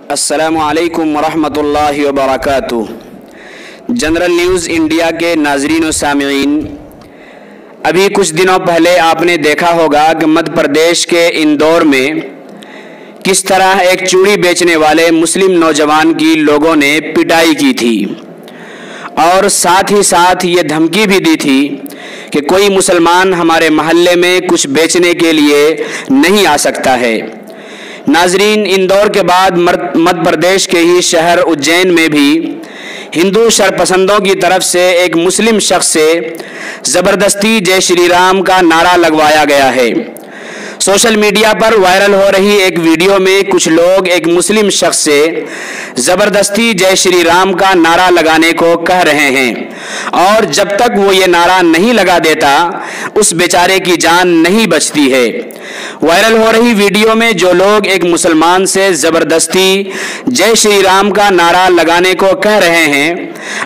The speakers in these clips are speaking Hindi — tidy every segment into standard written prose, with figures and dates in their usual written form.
अस्सलामु अलैकुम वरहमतुल्लाहि वबरकातुहू। जनरल न्यूज़ इंडिया के नाज़रीन और सामिईन, अभी कुछ दिनों पहले आपने देखा होगा कि मध्य प्रदेश के इंदौर में किस तरह एक चूड़ी बेचने वाले मुस्लिम नौजवान की लोगों ने पिटाई की थी और साथ ही साथ ये धमकी भी दी थी कि कोई मुसलमान हमारे मोहल्ले में कुछ बेचने के लिए नहीं आ सकता है। नाजरीन, इंदौर के बाद मध्य प्रदेश के ही शहर उज्जैन में भी हिंदू शरपसंदों की तरफ से एक मुस्लिम शख्स से ज़बरदस्ती जय श्री राम का नारा लगवाया गया है। सोशल मीडिया पर वायरल हो रही एक वीडियो में कुछ लोग एक मुस्लिम शख्स से ज़बरदस्ती जय श्री राम का नारा लगाने को कह रहे हैं और जब तक वो ये नारा नहीं लगा देता उस बेचारे की जान नहीं बचती है। वायरल हो रही वीडियो में जो लोग एक मुसलमान से ज़बरदस्ती जय श्री राम का नारा लगाने को कह रहे हैं,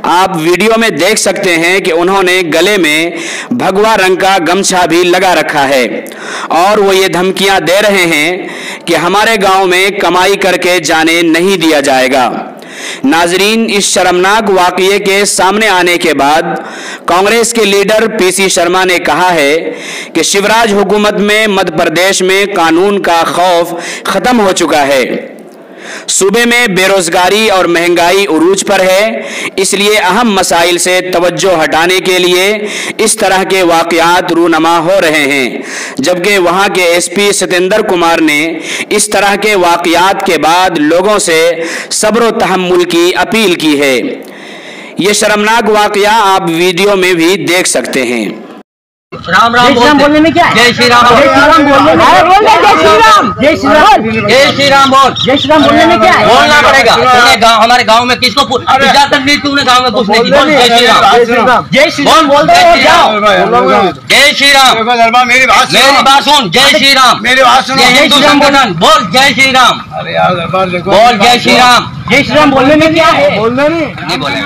आप वीडियो में देख सकते हैं कि उन्होंने गले में भगवा रंग का गमछा भी लगा रखा है और वो ये धमकियां दे रहे हैं कि हमारे गांव में कमाई करके जाने नहीं दिया जाएगा। नाजरीन, इस शर्मनाक वाकये के सामने आने के बाद कांग्रेस के लीडर पीसी शर्मा ने कहा है कि शिवराज हुकूमत में मध्य प्रदेश में कानून का खौफ खत्म हो चुका है। सूबे में बेरोजगारी और महंगाई उरूज पर है, इसलिए अहम मसाइल से तवज्जो हटाने के लिए इस तरह के वाकयात रूनमा हो रहे हैं। जबकि वहां के एसपी सतेंद्र कुमार ने इस तरह के वाकयात के बाद लोगों से सब्र व तहम्मुल की अपील की है। ये शर्मनाक वाकया आप वीडियो में भी देख सकते हैं। राम राम बोलने में क्या है? जय श्री राम, जय श्री राम बोलने में जय श्री राम, जय श्री राम, जय श्री राम बोल, जय श्री राम बोलने में क्या है? बोलना पड़ेगा। तूने गांव, हमारे गांव में किसको इजाजत दी? तूने गांव में पूछने की। बोल जय श्री राम, जय श्री राम, जय श्री राम बोल दो। जय श्री राम, मेरी बात सुन। जय श्री राम, मेरी बात सुन। हिंदू संगठन बोल जय श्री राम, बोल जय श्री राम। जय श्री राम बोलने में क्या है? बोलना नहीं बोले।